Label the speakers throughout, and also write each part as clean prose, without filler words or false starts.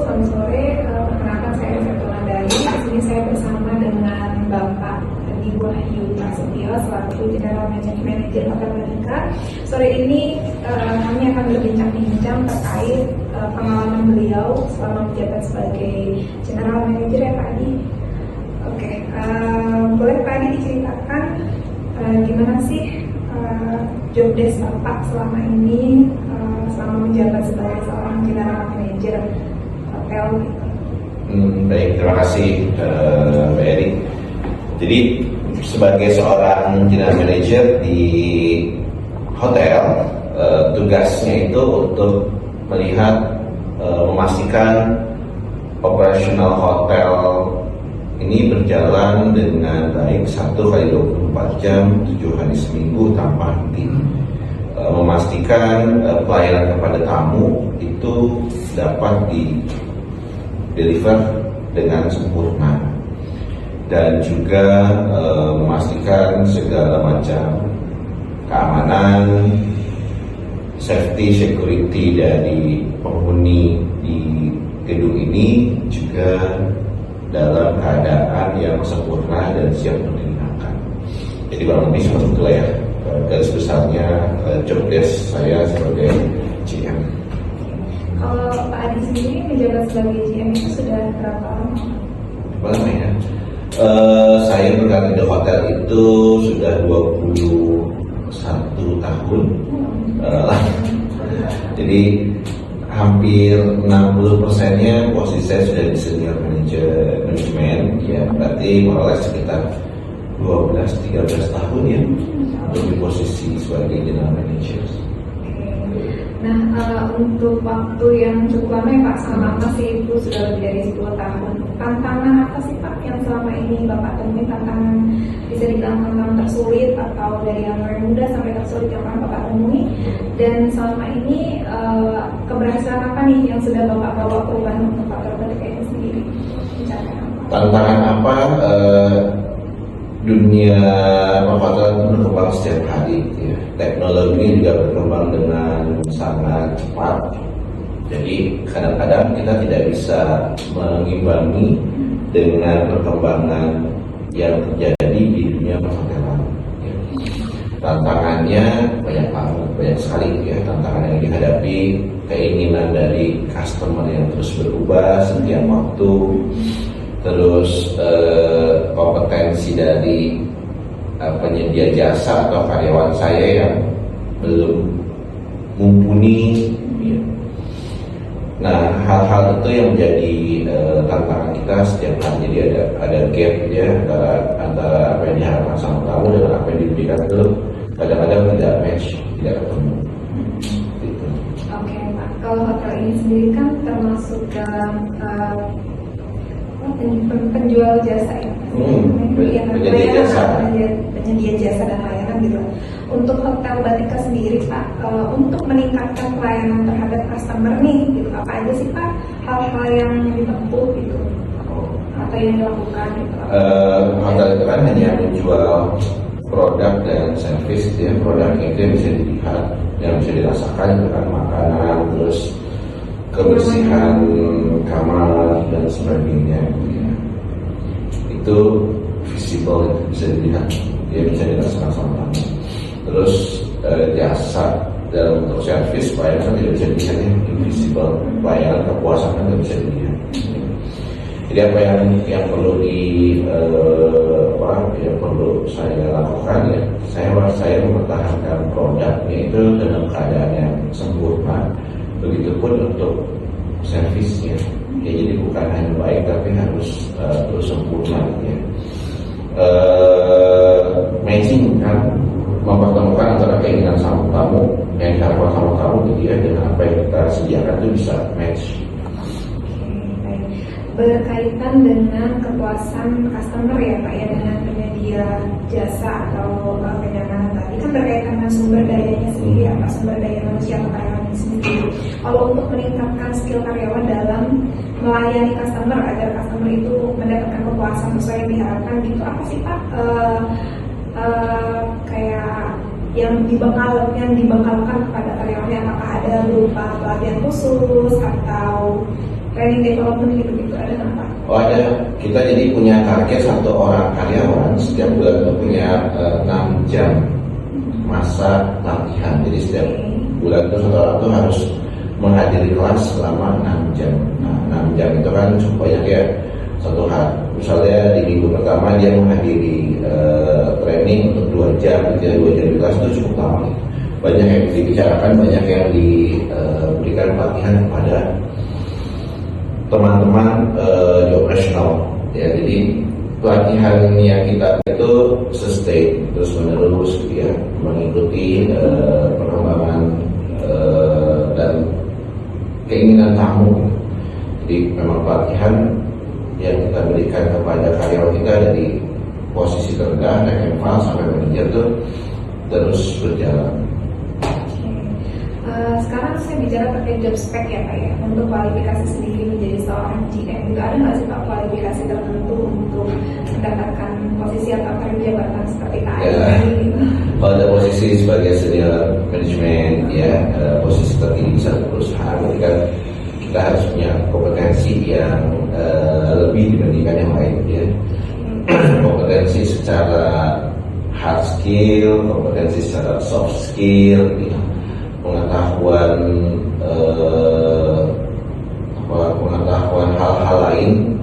Speaker 1: Selamat sore, perkenalkan saya Seto Landani. Di sini saya bersama dengan Bapak Ibu Wahyu Prasetyo selaku General Manager Hotel Badika. Sore ini kami akan berbincang-bincang terkait pengalaman beliau selama menjabat sebagai General Manager ya Pak Adi. Oke, boleh Pak Adi diceritakan gimana sih job desk Bapak selama ini selama menjabat sebagai seorang General Manager hotel gitu.
Speaker 2: Baik, terima kasih Mbak Eri. Jadi sebagai seorang General Manager di hotel, tugasnya itu untuk melihat, memastikan operasional hotel ini berjalan dengan baik 1x24 jam, 7 hari seminggu tanpa henti. Memastikan pelayanan kepada tamu itu dapat di-deliver dengan sempurna, dan juga memastikan segala macam keamanan, safety, security dari penghuni di gedung ini juga dalam keadaan yang sempurna dan siap untuk digunakan. Jadi kurang lebih seperti itu ya garis besarnya job desk saya sebagai GM.
Speaker 1: Kalau Pak Adi sendiri menjabat sebagai GM itu sudah berapa lama?
Speaker 2: Berapa lama ya? Saya berganti di hotel itu sudah 21 tahun. Jadi hampir 60%-nya posisi saya sudah di senior manajemen, ya berarti mulai sekitar 12-13 tahun ya untuk di posisi sebagai general manager.
Speaker 1: Nah, untuk waktu yang cukup lama ya Pak, sama masih itu sudah lebih dari 10 tahun. Tantangan apa sih Pak yang selama ini Bapak temui, tantangan bisa dibilang tantangan tersulit atau dari yang muda sampai tersulit yang pernah Bapak temui? Dan selama ini keberhasilan apa nih yang sudah Bapak bawa perubahan untuk Hotel Badika itu sendiri?
Speaker 2: Tantangan apa? Dunia perhotelan itu berkembang setiap hari ya. Teknologi juga berkembang dengan sangat cepat. Jadi kadang-kadang kita tidak bisa mengimbangi dengan perkembangan yang terjadi di dunia perhotelan ya. Tantangannya banyak banget, banyak sekali ya tantangan yang dihadapi, keinginan dari customer yang terus berubah setiap waktu, terus kompetensi dari penyedia jasa atau karyawan saya yang belum mumpuni ya. Nah, hal-hal itu yang menjadi tantangan kita setiap hari. Jadi ada gap ya antara apa yang diharapkan sama tamu dengan apa yang diberikan itu kadang-kadang tidak match, tidak ketemu gitu.
Speaker 1: Oke Pak, kalau hotel ini sendiri kan termasuk dalam penjual jasa ya, penyedia jasa dan layanan gitu. Untuk Hotel Badika sendiri Pak, untuk meningkatkan pelayanan terhadap customer nih gitu, apa aja sih Pak hal-hal yang ditempuh gitu atau yang dilakukan gitu?
Speaker 2: Hotel itu kan hanya menjual produk dan service ya. Produknya itu yang bisa dilihat, yang bisa dirasakan itu kan makanan, terus kebersihan kamar dan sebagainya ya. Itu visible, itu bisa dilihat ya, bisa dirasakan sama tamu. Terus jasa dalam bentuk servis pelayanan tidak bisa dilihat ya, invisible. Pelayanan kepuasan kan tidak bisa dilihat. Jadi apa yang perlu yang perlu saya lakukan ya, saya mempertahankan produknya itu dalam keadaan yang sempurna. Begitupun untuk servisnya ya, jadi bukan hanya baik tapi harus terus sempurna ya. Matching kan, mempertemukan antara keinginan sama tamu yang diharapkan sama tamu gitu ya, dengan apa yang kita sediakan itu bisa match.
Speaker 1: berkaitan dengan kepuasan customer ya Pak ya, dengan penyedia jasa atau penyandang tadi kan berkaitan dengan sumber dayanya sendiri ya Pak, sumber daya manusia atau karyawan sendiri. Kalau untuk meningkatkan skill karyawan dalam melayani customer agar customer itu mendapatkan kepuasan sesuai yang diharapkan gitu, apa sih Pak kayak yang dibekalkan kepada karyawannya, apakah ada berupa pelatihan khusus atau training development gitu ada nggak Pak?
Speaker 2: Oh ada, kita jadi punya target satu orang karyawan setiap bulan itu punya 6 jam masa latihan. Jadi setiap bulan itu satu orang itu harus menghadiri kelas selama 6 jam. Nah 6 jam itu kan cukup banyak ya satu hari. Misalnya di minggu pertama dia menghadiri training untuk 2 jam, 2 jam di kelas itu cukup lama. Banyak yang dibicarakan, banyak yang diberikan pelatihan kepada teman-teman di operasional ya. Jadi pelatihan yang kita itu sustain terus menerus gitu ya, mengikuti perkembangan dan keinginan tamu. Jadi memang pelatihan yang kita berikan kepada karyawan kita dari posisi terendah dari level sampai manajer itu terus berjalan.
Speaker 1: Sekarang saya bicara terkait job spec ya Pak ya, untuk kualifikasi sendiri menjadi seorang GM itu ada nggak sih Pak kualifikasi tertentu untuk mendapatkan posisi atau karir jabatan seperti Pak
Speaker 2: Ya, pada posisi sebagai senior manajemen ya, posisi tertinggi di satu perusahaan, berarti kan kita harus punya kompetensi yang lebih dibandingkan yang lain ya. Kompetensi secara hard skill, kompetensi secara soft skill ya. Pengetahuan hal-hal lain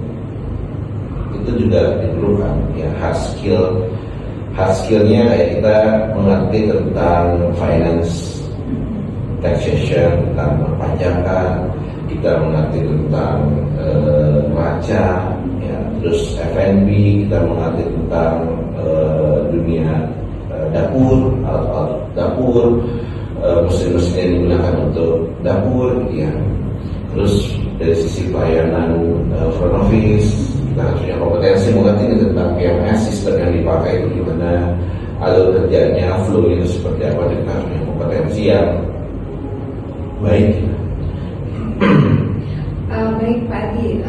Speaker 2: itu juga diperlukan ya. Hard skillnya kayak kita mengerti tentang finance, taxation, tentang perpajakan, kita mengerti tentang neraca ya, terus F&B, kita mengerti tentang dunia dapur, alat-alat dapur, mesin-mesin yang digunakan untuk dapur gitu ya. Terus dari sisi pelayanan front office kita harus punya kompetensi mengerti tentang PMS, sistem yang dipakai itu gimana, alur kerjanya, flow itu seperti apa. Kita harus punya kompetensi yang baik.
Speaker 1: Baik Pak Adi,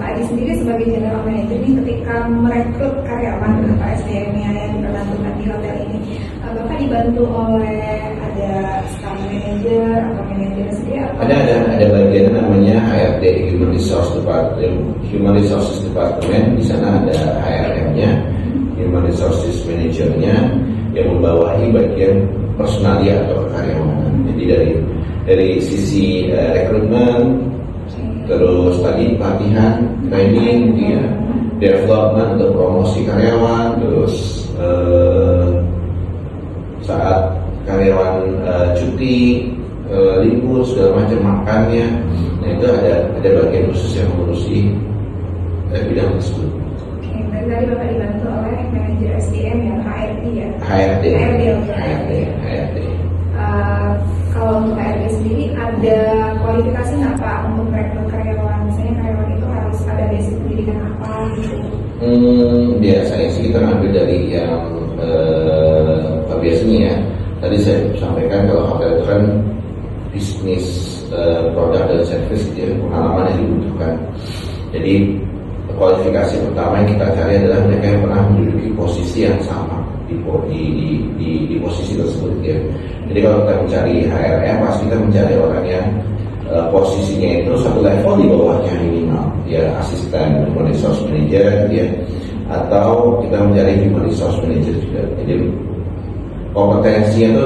Speaker 1: Pak Adi sendiri sebagai general manager ini ketika merekrut karyawan Pak SDM-nya yang diperbantukan di hotel ini, Bapak dibantu oleh ada staff manager atau manajer sendiri?
Speaker 2: Ada bagian namanya HRD, Human Resources Department. Di sana ada HRM-nya, Human Resources Manager-nya, yang membawahi bagian personalia atau karyawanan. Jadi dari sisi rekrutmen, terus tadi pelatihan, training, ya, development untuk promosi karyawan, terus saat karyawan cuti, libur segala macam makannya, nah itu ada bagian khusus yang mengurusi bidang tersebut.
Speaker 1: Oke, tadi Bapak dibantu oleh manajer SDM ya, HRD ya? HRD. Kalau untuk HRD sendiri ada kualifikasi nggak Pak untuk merekrut karyawan? Misalnya karyawan itu harus ada basic pendidikan apa gitu?
Speaker 2: Biasanya sih kita ngambil dari yang biasanya ya. Tadi saya sampaikan kalau hotel itu kan bisnis produk dan service gitu ya, pengalaman yang dibutuhkan. Jadi kualifikasi pertama yang kita cari adalah mereka yang pernah menduduki posisi yang sama di posisi tersebut ya. Jadi kalau kita mencari HRM, pasti kita mencari orang yang posisinya itu satu level di bawahnya minimal ya, asisten human resource manager ya, atau kita mencari human resource manager juga. Jadi kompetensinya itu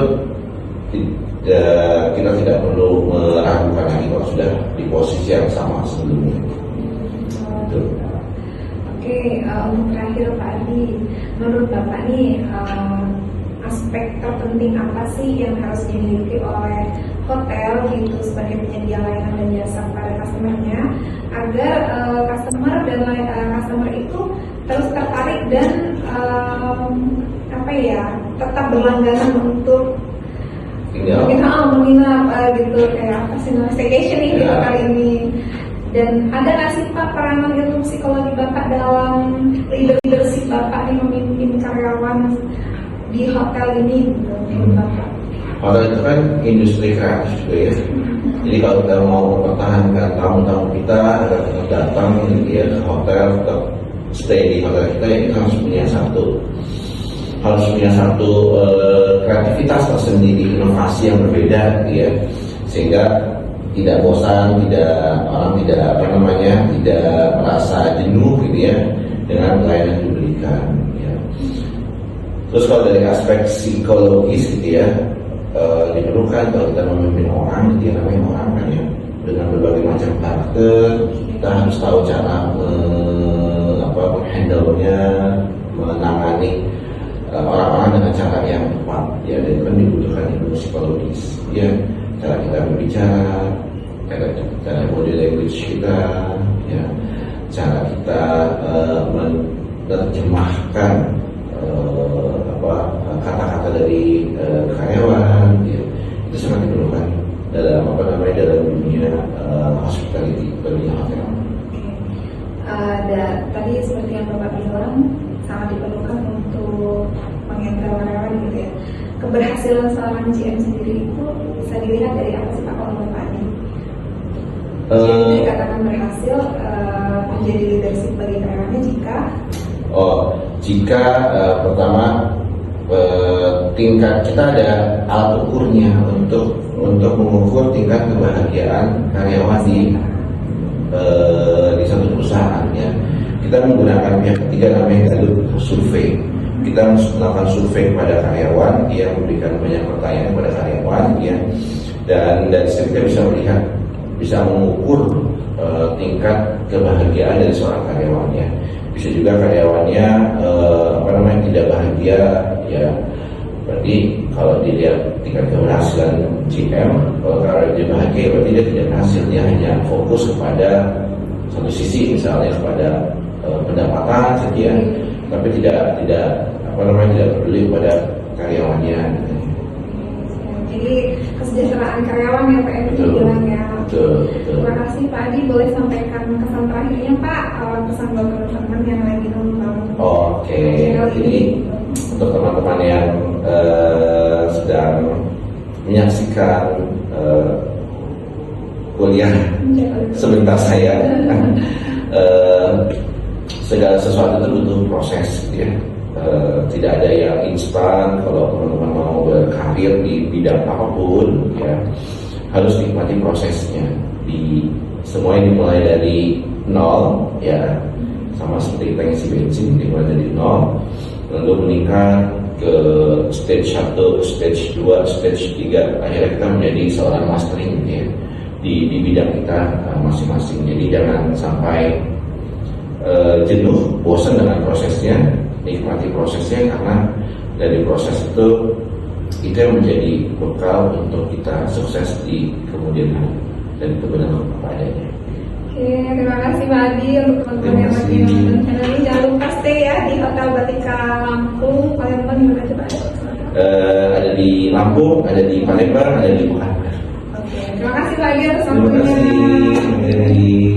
Speaker 2: kita tidak perlu meragukan lagi kalau sudah di posisi yang sama sebelumnya.
Speaker 1: Oke, untuk terakhir Pak Adi, menurut Bapak nih aspek terpenting apa sih yang harus dimiliki oleh hotel gitu sebagai penyedia layanan dan jasa kepada customer-nya agar customer itu terus tertarik dan tetap berlangganan untuk menginap gitu, kayak apa sih staycation ini kali ini Dan ada nggak sih Pak peranan ilmu psikologi Bapak dalam leadership Bapak nih memimpin karyawan di hotel ini menurut Bapak?
Speaker 2: Hotel itu kan industri kreatif juga ya. Jadi kalau kita mau mempertahankan tamu-tamu kita agar tetap datang ya, ke hotel, tetap stay di hotel kita, ya kita harus punya satu kreativitas tersendiri, inovasi yang berbeda ya, sehingga tidak bosan, tidak merasa jenuh gitu ya dengan pelayanan yang diberikan ya. Terus kalau dari aspek psikologis gitu ya, diperlukan kalau kita memimpin orang, dia namanya orang kan ya, dengan berbagai macam karakter, kita harus tahu cara menghandle-nya, menangani orang-orang dengan cara yang tepat ya, dan itu kan dibutuhkan ilmu psikologis ya, cara kita berbicara, cara body language kita ya, cara kita menerjemahkan kata-kata dari karyawan ya, itu sangat diperlukan dalam dalam dunia hospitality, dunia hotel.
Speaker 1: Tadi seperti yang Bapak bilang sangat diperlukan untuk mengental karyawan gitu ya. Keberhasilan seorang GM sendiri itu bisa dilihat dari apa sih Pak kalau Bapak ini? Jadi dikatakan berhasil menjadi leadership bagi karyawannya
Speaker 2: jika pertama tingkat kita ada alat ukurnya untuk mengukur tingkat kebahagiaan karyawan di satu perusahaan ya. Kita menggunakan pihak ketiga namanya Gallup survei. Kita melakukan survei kepada karyawan, dia memberikan banyak pertanyaan kepada karyawan ya, dan dari situ kita bisa melihat, bisa mengukur tingkat kebahagiaan dari seorang karyawan ya. Bisa juga karyawannya tidak bahagia ya, berarti kalau dilihat tingkat keberhasilan GM, kalau karyawan dia bahagia berarti dia tidak berhasil, dia hanya fokus kepada satu sisi, misalnya kepada pendapatan sekian, tapi tidak peduli pada karyawannya.
Speaker 1: Jadi kesejahteraan karyawan ya Pak Edi bilang ya.
Speaker 2: Betul.
Speaker 1: Terima kasih Pak Edi, boleh sampaikan pesan terakhirnya Pak, pesan buat teman-teman yang lagi nonton.
Speaker 2: Oke, jadi untuk teman-teman yang sedang menyaksikan kuliah sebentar saya, segala sesuatu itu butuh proses ya. Tidak ada yang instan. Kalau teman-teman mau berkarir di bidang apapun ya, harus nikmati prosesnya. Semuanya dimulai dari nol ya, sama seperti kita ngisi bensin, dimulai dari nol lalu meningkat ke stage 1, stage 2, stage 3, akhirnya kita menjadi seorang mastering ya, di bidang kita masing-masing. Jadi jangan sampai jenuh, bosan dengan prosesnya, nikmati prosesnya, karena dari proses itu yang menjadi bekal untuk kita sukses di kemudian hari, dan itu benar-benar apa adanya.
Speaker 1: Oke, terima kasih Pak Adi. Untuk teman-teman yang lagi nonton channel ini, jangan lupa stay ya di Hotel Batika Lampung. Palembang gimana aja Pak?
Speaker 2: Ada di Lampung, ada di Palembang, ada di Bukan.
Speaker 1: Oke, terima kasih Pak Adi atas
Speaker 2: Terima
Speaker 1: waktunya.
Speaker 2: kasih.